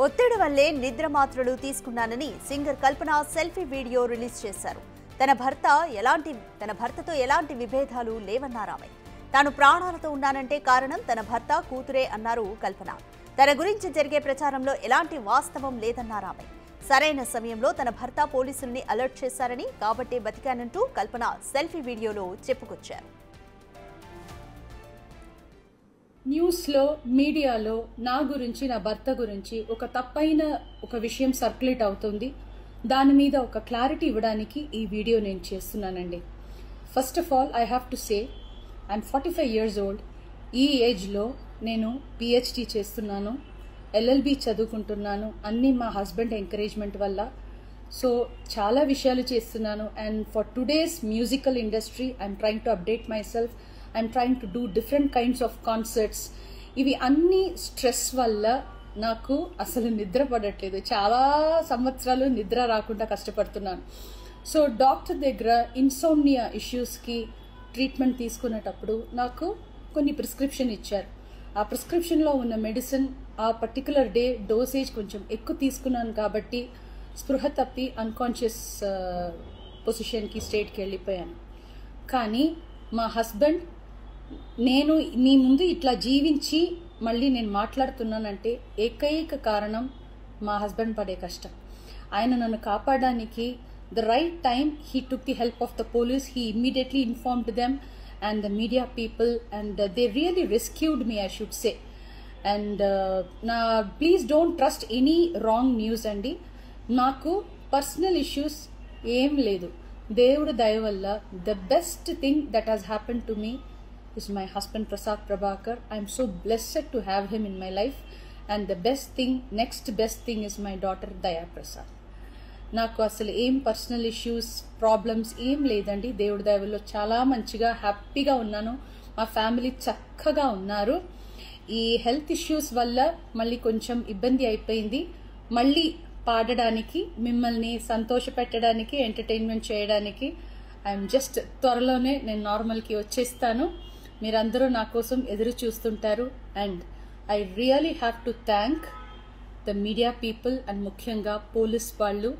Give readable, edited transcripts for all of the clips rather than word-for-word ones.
ఒత్తిడి వల్లే నిద్ర మాత్రలు తీసుకున్నానని సింగర్ కల్పన సెల్ఫీ వీడియో రిలీజ్ చేశారు. తన భర్తతో ఎలాంటి విభేదాలు లేవన్నారామె. తాను ప్రాణాలతో ఉన్నానంటే కారణం తన భర్త, కూతురే అన్నారు కల్పన. తన గురించి జరిగే ప్రచారంలో ఎలాంటి వాస్తవం లేదన్నారామె. సరైన సమయంలో తన భర్త పోలీసుల్ని అలర్ట్ చేశారని, కాబట్టే బతికానంటూ కల్పన సెల్ఫీ వీడియోలో చెప్పుకొచ్చారు. న్యూస్లో, మీడియాలో నా గురించి, నా భర్త గురించి ఒక తప్పైన ఒక విషయం సర్క్యులేట్ అవుతుంది. దాని మీద ఒక క్లారిటీ ఇవ్వడానికి ఈ వీడియో నేను చేస్తున్నానండి. First of all I have to say I'm 45 years old. ఈ ఏజ్లో నేను పిహెచ్డి చేస్తున్నాను, ఎల్ఎల్బి చదువుకుంటున్నాను. అన్నీ మా హస్బెండ్ ఎంకరేజ్మెంట్ వల్ల. సో చాలా విషయాలు చేస్తున్నాను. And for today's musical industry I'm trying to update my self. I'm trying to do different kinds of concerts. ఇవి అన్ని స్ట్రెస్ వల్ల నాకు అసలు నిద్ర పడట్లేదు. చాలా సంవత్సరాలు నిద్ర రాకుండా కష్టపడుతున్నాను. సో డాక్టర్ దగ్గర ఇన్సోమ్నియా ఇష్యూస్కి ట్రీట్మెంట్ తీసుకునేటప్పుడు నాకు కొన్ని ప్రిస్క్రిప్షన్ ఇచ్చారు. ఆ ప్రిస్క్రిప్షన్లో ఉన్న మెడిసిన్ ఆ పర్టికులర్ డే డోసేజ్ కొంచెం ఎక్కువ తీసుకున్నాను కాబట్టి స్పృహ తప్పి అన్కాన్షియస్ పొజిషన్కి, స్టేట్కి వెళ్ళిపోయాను. కానీ మా హస్బెండ్, నేను మీ ముందు ఇట్లా జీవించి మళ్ళీ నేను మాట్లాడుతున్నానంటే ఏకైక కారణం మా హస్బెండ్ పడే కష్టం. ఆయన నన్ను కాపాడడానికి the right time he took the help of the police. He immediately informed them and the media people, and they really rescued me, I should say. And please don't trust any wrong news andi. Naku personal issues em ledu. Devudu daya valla the best thing that has happened to me is my husband Prasad Prabhakar. I am so blessed to have him in my life, and the next best thing is my daughter Daya Prasad. నాకు అసలు ఏం personal issues, problems ఏం లేదండి. దేవుడి దయ వల్ల చాలా మంచిగా, హ్యాపీగా ఉన్నాను. మా ఫ్యామిలీ చక్కగా ఉన్నారు. ఈ హెల్త్ ఇష్యూస్ వల్ల మళ్ళీ కొంచెం ఇబ్బంది అయిపోయింది. మళ్ళీ పాడడానికి, మిమ్మల్ని సంతోష పెట్టడానికి, ఎంటర్టైన్మెంట్ చేయడానికి ఐఎమ్ జస్ట్ త్వరలోనే నేను నార్మల్కి వచ్చేస్తాను. మీరందరూ నా కోసం ఎదురు చూస్తుంటారు. And I really have to thank the media people, and ముఖ్యంగా పోలీస్ వాళ్ళు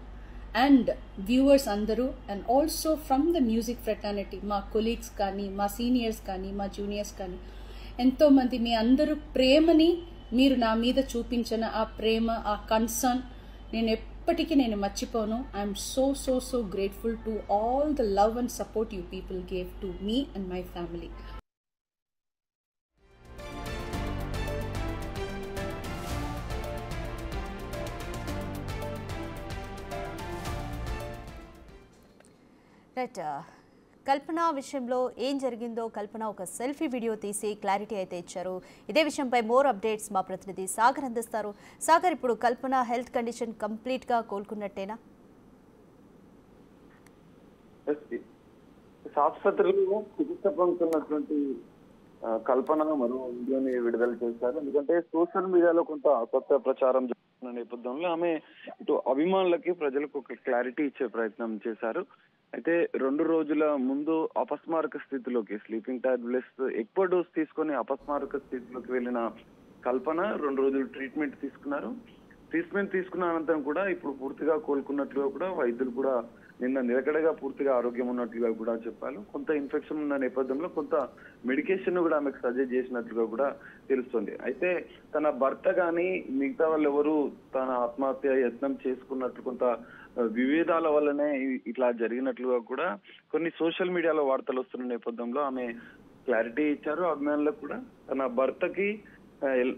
అండ్ వ్యూవర్స్ అందరూ, and also from the music fraternity, మా కొలీగ్స్ కానీ, మా సీనియర్స్ కానీ, మా జూనియర్స్ కానీ, ఎంతోమంది మీ అందరూ ప్రేమని, మీరు నా మీద చూపించిన ఆ ప్రేమ, ఆ కన్సర్న్ నేను ఎప్పటికీ మర్చిపోను. I'm so so so grateful to all the love and support you people gave to me and my family. Right, Kalpana విషయంలో ఏం జరిగిందో కల్పన ఒక సెల్ఫీ వీడియో తీసి క్లారిటీ అయితే ఇచ్చారు. ఇదే విషయంపై మోర్ అప్డేట్స్ మా ప్రతినిధి సాగర్ అందిస్తారు. సాగర్, ఇప్పుడు కల్పన హెల్త్ కండిషన్ కంప్లీట్గా కోలుకున్నట్టేనా? ఆసుపత్రిలో చికిత్స పొందుతున్నటువంటి కల్పన మరో వీడియోని విడుదల చేశారు. ఎందుకంటే సోషల్ మీడియాలో కొంత కొత్త ప్రచారం జరుగుతున్న నేపథ్యంలో ఆమె ఇటు అభిమానులకి, ప్రజలకు ఒక క్లారిటీ ఇచ్చే ప్రయత్నం చేశారు. అయితే 2 రోజుల ముందు అపస్మారక స్థితిలోకి, స్లీపింగ్ టాబ్లెట్స్ ఎక్కువ డోస్ తీసుకొని అపస్మారక స్థితిలోకి వెళ్ళిన కల్పన 2 రోజులు ట్రీట్మెంట్ తీసుకున్నారు. ట్రీట్మెంట్ తీసుకున్న అనంతరం కూడా ఇప్పుడు పూర్తిగా కోలుకున్నట్లుగా కూడా వైద్యులు కూడా నిన్న నిలకడగా పూర్తిగా ఆరోగ్యం ఉన్నట్లుగా కూడా చెప్పారు. కొంత ఇన్ఫెక్షన్ ఉన్న నేపథ్యంలో కొంత మెడికేషన్ కూడా ఆమెకు సజెస్ట్ చేసినట్లుగా కూడా తెలుస్తుంది. అయితే తన భర్త కానీ మిగతా వాళ్ళు ఎవరు తన ఆత్మహత్య యత్నం చేసుకున్నట్లు కొంత విభేదాల వల్లనే ఇట్లా జరిగినట్లుగా కూడా కొన్ని సోషల్ మీడియాలో వార్తలు వస్తున్న నేపథ్యంలో ఆమె క్లారిటీ ఇచ్చారు. అభిమానులకు కూడా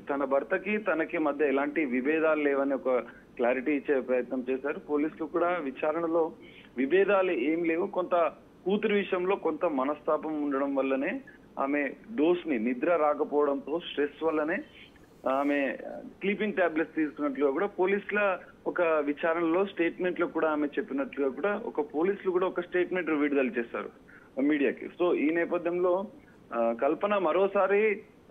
తన భర్తకి తనకి మధ్య ఎలాంటి విభేదాలు లేవని ఒక క్లారిటీ ఇచ్చే ప్రయత్నం చేశారు. పోలీసులు కూడా విచారణలో విభేదాలు ఏం లేవు, కొంత కూతురు విషయంలో కొంత మనస్తాపం ఉండడం వల్లనే ఆమె డోస్ ని, నిద్ర రాకపోవడంతో స్ట్రెస్ వల్లనే ఆమె స్లీపింగ్ టాబ్లెట్స్ తీసుకున్నట్లుగా కూడా పోలీసుల ఒక విచారణలో స్టేట్మెంట్ లో కూడా ఆమె చెప్పినట్లుగా కూడా పోలీసులు కూడా ఒక స్టేట్మెంట్ విడుదల చేశారు మీడియాకి. సో ఈ నేపథ్యంలో కల్పన మరోసారి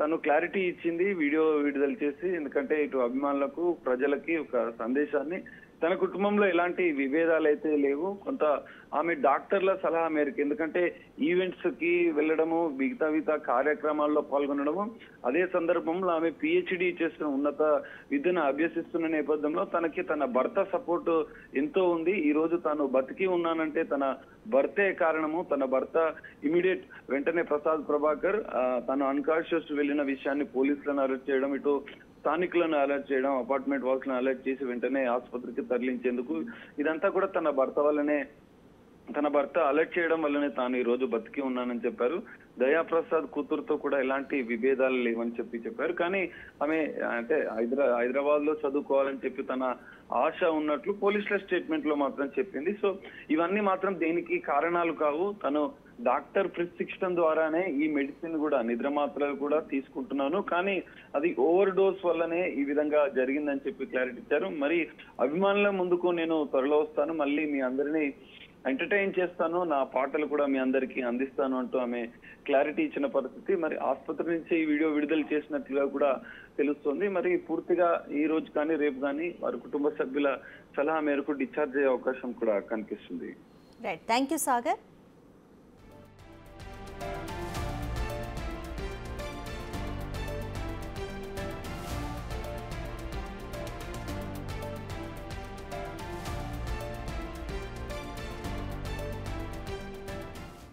తను క్లారిటీ ఇచ్చింది వీడియో విడుదల చేసి. ఎందుకంటే ఇటు అభిమానులకు, ప్రజలకి ఒక సందేశాన్ని తన కుటుంబంలో ఎలాంటి విభేదాలు అయితే లేవు. కొంత ఆమె డాక్టర్ల సలహా మేరకు, ఎందుకంటే ఈవెంట్స్ కి వెళ్ళడము, మిగతా కార్యక్రమాల్లో పాల్గొనడము, అదే సందర్భంలో ఆమె పిహెచ్డి చేస్తున్న ఉన్నత విద్యను అభ్యసిస్తున్న నేపథ్యంలో తనకి తన భర్త సపోర్ట్ ఎంతో ఉంది. ఈ రోజు తాను బతికి ఉన్నానంటే తన భర్తే కారణము. తన భర్త ఇమీడియట్ వెంటనే ప్రసాద్ ప్రభాకర్ తను అన్కాన్షియస్ వెళ్ళిన విషయాన్ని పోలీసులను అరెస్ట్ చేయడం, ఇటు స్థానికులను అలర్ట్ చేయడం, అపార్ట్మెంట్ వాసులను అలర్ట్ చేసి వెంటనే ఆసుపత్రికి తరలించేందుకు, ఇదంతా కూడా తన భర్త అలర్ట్ చేయడం వల్లనే తాను ఈ రోజు బతికి ఉన్నానని చెప్పారు. దయాప్రసాద్ కూతురుతో కూడా ఎలాంటి విభేదాలు లేవని చెప్పారు. కానీ ఆమె అంటే హైదరాబాద్ లో చదువుకోవాలని చెప్పి తన ఆశ ఉన్నట్లు పోలీసుల స్టేట్మెంట్ లో మాత్రం చెప్పింది. సో ఇవన్నీ మాత్రం దేనికి కారణాలు కావు. తను డాక్టర్ ప్రిస్క్రిప్షన్ ద్వారానే ఈ మెడిసిన్ కూడా, నిద్ర మాత్రలు కూడా తీసుకుంటున్నాను, కానీ అది ఓవర్ డోస్ వల్లనే ఈ విధంగా జరిగిందని చెప్పి క్లారిటీ ఇచ్చారు. మరి అభిమానుల ముందుకు నేను త్వరలో వస్తాను, మళ్ళీ మీ అందరినీ ఎంటర్టైన్ చేస్తాను, నా పాటలు కూడా మీ అందరికీ అందిస్తాను అంటూ ఆమె క్లారిటీ ఇచ్చిన పరిస్థితి. మరి ఆసుపత్రి నుంచి ఈ వీడియో విడుదల చేసినట్లుగా కూడా తెలుస్తుంది. మరి పూర్తిగా ఈ రోజు కానీ రేపు కానీ వారి కుటుంబ సభ్యుల సలహా మేరకు డిశ్చార్జ్ అయ్యే అవకాశం కూడా కనిపిస్తుంది. Right, thank you Sagar.